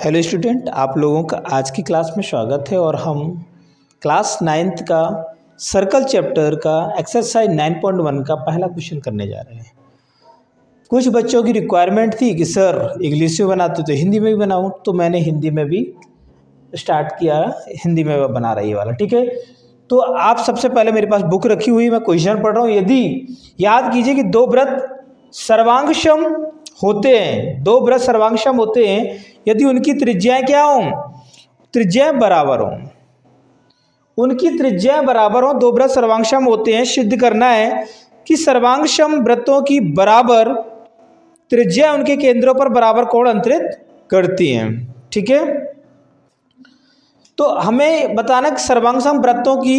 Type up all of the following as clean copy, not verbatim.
Hello student, आप लोगों का आज की क्लास में स्वागत है। और हम क्लास 9th का सर्कल चैप्टर का एक्सरसाइज 9.1 का पहला क्वेश्चन करने जा रहे हैं। कुछ बच्चों की रिक्वायरमेंट थी कि सर इंग्लिश में बनाते तो हिंदी में भी बनाऊं, तो मैंने हिंदी में भी स्टार्ट किया, हिंदी में बना रही है वाला। ठीक है, तो आप सबसे पहले मेरे पास बुक रखी हुई, मैं क्वेश्चन पढ़ रहा हूँ। यदि याद कीजिए कि दो वृत्त सर्वांगसम होते हैं, दो वृत्त सर्वांगसम होते हैं यदि उनकी त्रिज्याएं क्या हों, त्रिज्याएं बराबर हों, उनकी त्रिज्याएं बराबर हों, दो वृत्त सर्वांगसम होते हैं। सिद्ध करना है कि सर्वांगसम वृत्तों की बराबर त्रिज्या उनके केंद्रों पर बराबर कोण अंतरित करती हैं। ठीक है, तो हमें बताना कि सर्वांगसम वृत्तों की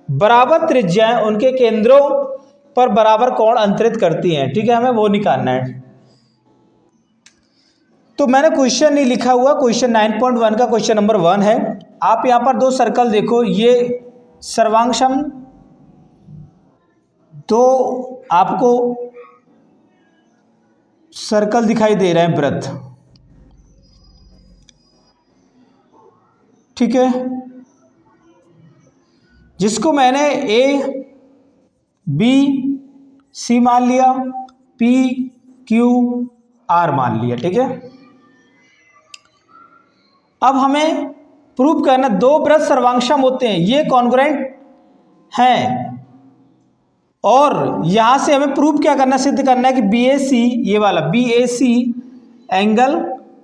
बराबर त्रिज्याएं उनके केंद्रों पर बराबर कोण अंतरित करती हैं। ठीक है, हमें वो निकालना है। तो मैंने क्वेश्चन नहीं लिखा हुआ, क्वेश्चन 9.1 का क्वेश्चन नंबर 1 है। आप यहाँ पर दो सर्कल देखो, ये सर्वांगसम दो आपको सर्कल दिखाई दे रहे हैं, वृत्त। ठीक है, जिसको मैंने ए बी सी मान लिया, पी क्यू आर मान लिया। ठीक है, अब हमें प्रूव करना, दो वृत्त सर्वांगसम होते हैं, ये कॉन्ग्रुएंट हैं, और यहां से हमें प्रूव क्या करना, सिद्ध करना है कि बी ए सी, ये वाला B A C angle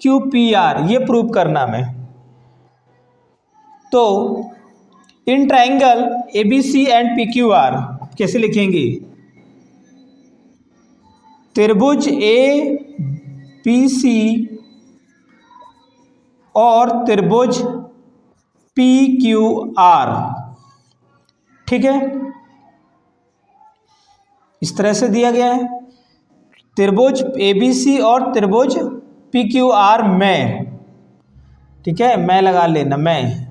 Q P R, ये प्रूव करना हमें। तो in triangle A B C and P Q R कैसे लिखेंगे, त्रिभुज ए बी सी और त्रिभुज पी क्यू आर। ठीक है, इस तरह से दिया गया है, त्रिभुज ए बी सी और त्रिभुज पी क्यू आर में। ठीक है, मैं लगा लेना, मैं।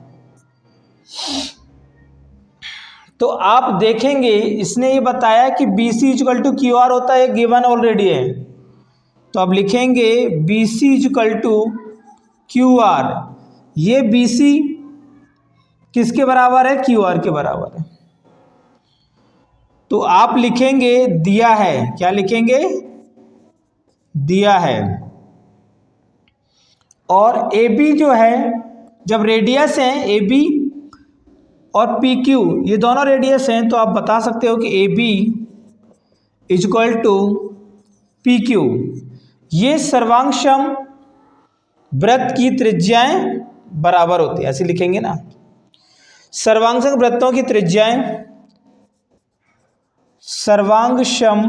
तो आप देखेंगे इसने ये बताया कि B C equal to Q R होता है, गिवन ऑलरेडी है। तो अब लिखेंगे B C equal to Q R, ये बी सी किसके बराबर है, क्यू आर के बराबर है। तो आप लिखेंगे दिया है, क्या लिखेंगे, दिया है। और ए बी जो है, जब रेडियस है ए बी और पी क्यू, ये दोनों रेडियस हैं, तो आप बता सकते हो कि A B equal to P Q, ये सर्वांगसम वृत्त की त्रिज्याएं बराबर होती है, ऐसे लिखेंगे ना। सर्वांगसम वृत्तों की त्रिज्याएं, सर्वांगसम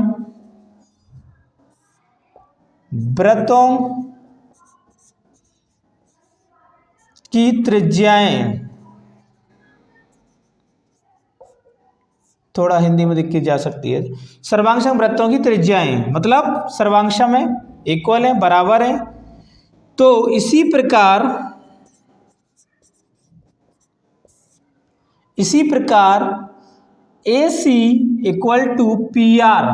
वृत्तों की त्रिज्याएं, थोड़ा हिंदी में लिखी जा सकती है, सर्वांगसम वृत्तों की त्रिज्याएं मतलब सर्वांगसम है, इक्वल है, बराबर है। तो इसी प्रकार A C equal to P R,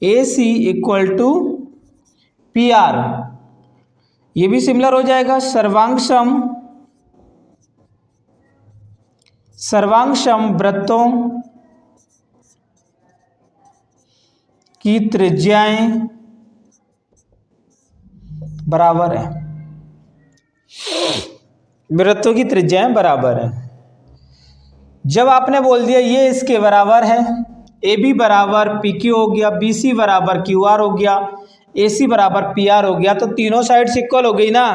A C equal to P R, ये भी सिमिलर हो जाएगा। सर्वांगसम वृत्तों की त्रिज्याएं बराबर है, वृत्तों की त्रिज्याएं बराबर है। जब आपने बोल दिया ये इसके बराबर है, ए बी बराबर पी क्यू हो गया, बी सी बराबर क्यू आर हो गया, ए सी बराबर पी आर हो गया, तो तीनों साइड्स इक्वल हो गई ना।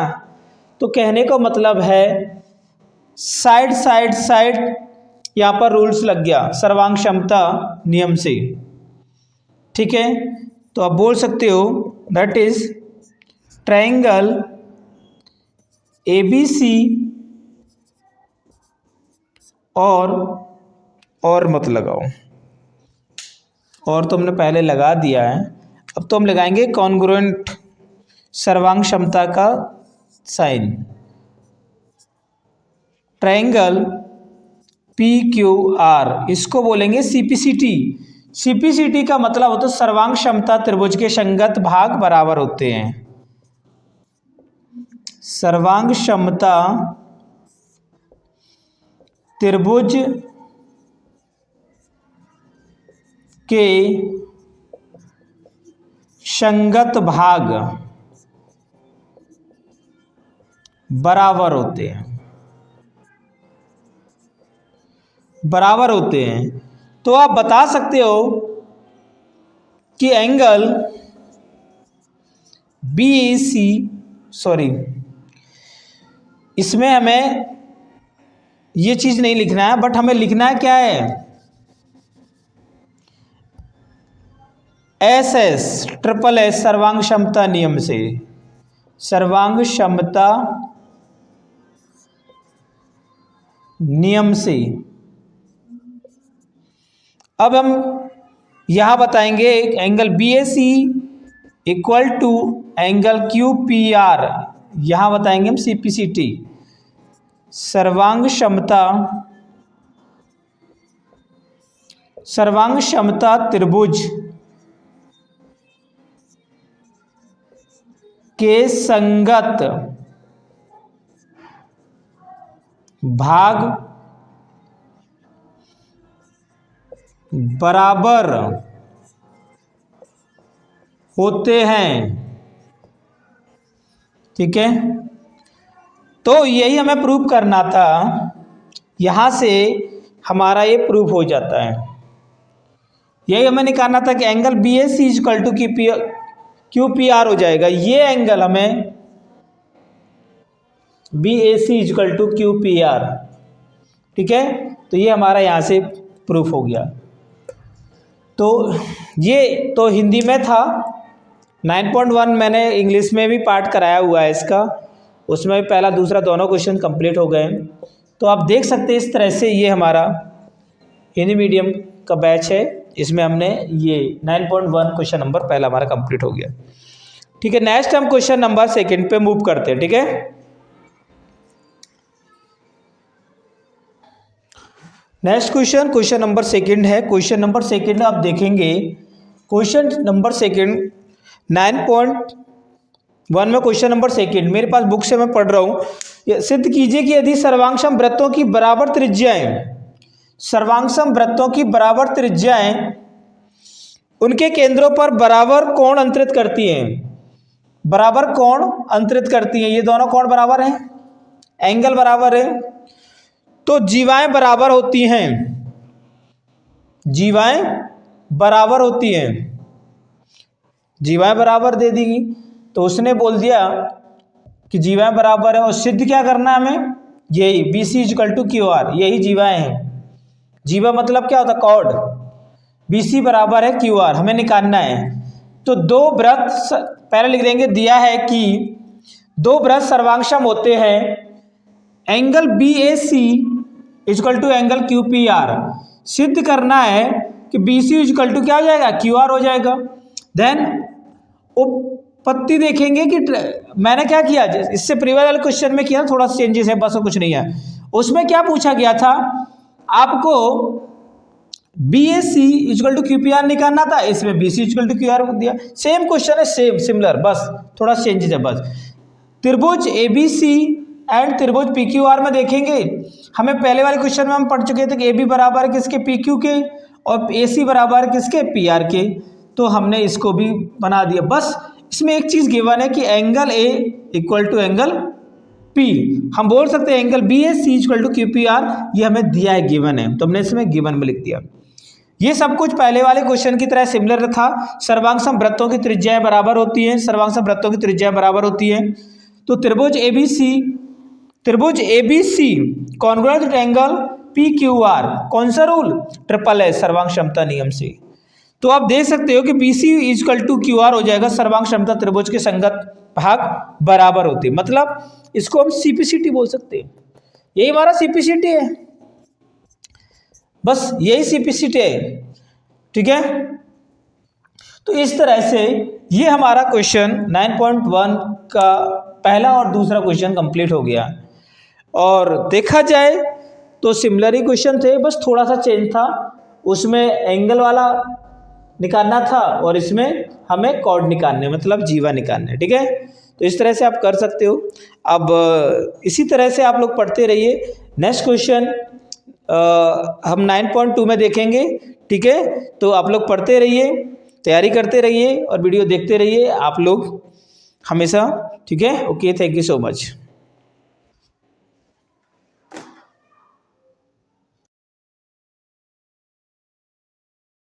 तो कहने का मतलब है साइड साइड साइड, यहाँ पर रूल्स लग गया सर्वांगसमता नियम से। ठीक है, तो आप बोल सकते हो that is triangle A B C और मत लगाओ, और तो हमने पहले लगा दिया है, अब तो हम लगाएंगे कॉन्ग्रुएंट सर्वांगसमता का sign. Triangle P Q R, इसको बोलेंगे सीपीसीटी। सीपीसीटी का मतलब होता है सर्वांगसमता त्रिभुज के संगत भाग बराबर होते हैं। सर्वांग क्षमता त्रिभुज के संगत भाग बराबर होते हैं, बराबर होते हैं। तो आप बता सकते हो कि एंगल BAC, सॉरी इसमें हमें ये चीज़ नहीं लिखना है, बट हमें लिखना है क्या है, SS ट्रिपल S सर्वांग क्षमता नियम से, सर्वांग क्षमता नियम से। अब हम यहां बताएंगे angle BAC equal to angle QPR, यहां बताएंगे हम CPCT, सर्वांग क्षमता त्रिभुज के संगत भाग बराबर होते हैं। ठीक है, तो यही हमें प्रूव करना था, यहां से हमारा ये प्रूफ हो जाता है। यही हमें निकालना था कि angle BAC equal to QPR हो जाएगा। ये एंगल हमें BAC इक्वल टू QPR, ठीक है, तो ये हमारा यहाँ से प्रूफ हो गया। तो ये तो हिंदी में था, 9.1 मैंने इंग्लिश में भी पार्ट कराया हुआ है इसका, उसमें पहला दूसरा दोनों क्वेश्चन कंप्लीट हो गए। तो आप देख सकते हैं इस तरह से ये हमारा हिंदी मीडियम का बैच है, इसमें हमने ये 9.1 क्वेश्चन नंबर पहला हमारा कंप्लीट हो गया। ठीक है, नेक्स्ट हम क्वेश्चन नंबर 2 पे मूव करते हैं। ठीक है, नेक्स्ट क्वेश्चन नंबर 2 है। क्वेश्चन नंबर 2 आप देखेंगे, क्वेश्चन नंबर 2 9.1 में क्वेश्चन नंबर 2 मेरे पास बुक से मैं पढ़ रहा हूँ। सिद्ध कीजिए कि यदि सर्वांगसम वृत्तों की बराबर त्रिज्याएं, सर्वांगसम वृत्तों की बराबर त्रिज्याएं उनके केंद्रों पर बराबर कोण अंतरित करती हैं, बराबर कोण अंतरित करती हैं, ये दोनों कोण बराबर हैं, एंगल बराबर है, तो जीवाएं बराबर होती हैं, जीवाएं बराबर होती हैं, जीवाएं बराबर दे देगी। तो उसने बोल दिया कि जीवाएं बराबर है, और सिद्ध क्या करना है हमें, यही BC इक्वल टू QR, यही जीवाएं हैं। जीवा मतलब क्या होता है, कॉर्ड, BC बराबर है QR, हमें निकालना है। तो दो वृत्त पहले लिख देंगे, दिया है कि दो वृत्त सर्वांगसम होते हैं, angle BAC equal to angle QPR, सिद्ध करना है कि BC इक्वल टू क्या हो जाएगा, QR हो जाएगा। देन उपपत्ति देखेंगे कि मैंने क्या किया, इससे प्रीवियस वाले क्वेश्चन में किया थोड़ा सा चेंजेस है, बस कुछ नहीं है। उसमें क्या पूछा गया था, आपको BAC इक्वल टू QPR निकालना था, इसमें BC इक्वल टू QR दिया। सेम क्वेश्चन है, सेम सिमिलर, बस थोड़ा चेंजेस है बस। त्रिभुज ABC एंड त्रिभुज PQR में देखेंगे, हमें पहले वाले क्वेश्चन में हम पढ़ चुके थे कि AB बराबर है किसके, PQ के, और AC बराबर है किसके, PR के, तो हमने इसको भी बना दिया। बस इसमें एक चीज़ गिवन है कि angle A equal to angle P, हम बोल सकते हैं angle BAC equal to QPR, ये हमें दिया है, गिवन है, तो हमने इसमें गिवन में लिख दिया। ये सब कुछ पहले वाले क्वेश्चन की तरह सिमिलर था। सर्वांगसम वृत्तों की त्रिज्याएं बराबर होती हैं, सर्वांगसम वृत्तों की त्रिज्याएं बराबर होती हैं। तो त्रिभुज ABC कॉन्ग्रुएंट एंगल PQR, कौन सा रूल, ट्रिपल S सर्वांग क्षमता नियम से। तो आप देख सकते हो कि BC इक्वल टू QR हो जाएगा, सर्वांग क्षमता त्रिभुज के संगत भाग बराबर होते, मतलब इसको हम CPCT बोल सकते हैं। यही हमारा CPCT है, बस यही CPCT है। ठीक है, तो इस तरह से ये हमारा क्वेश्चन 9.1 का पहला और दूसरा क्वेश्चन कंप्लीट हो गया। और देखा जाए तो सिमिलर ही क्वेश्चन थे, बस थोड़ा सा चेंज था, उसमें एंगल वाला निकालना था और इसमें हमें कॉर्ड निकालने, मतलब जीवा निकालने। ठीक है, तो इस तरह से आप कर सकते हो। अब इसी तरह से आप लोग पढ़ते रहिए। नेक्स्ट क्वेश्चन हम 9.2 में देखेंगे, ठीक है। तो आप लोग पढ़ते रहिए, तैयारी करते रहिए और वीडियो देखते रहिए आप लोग हमेशा, ठीक है। Okay, thank you so much.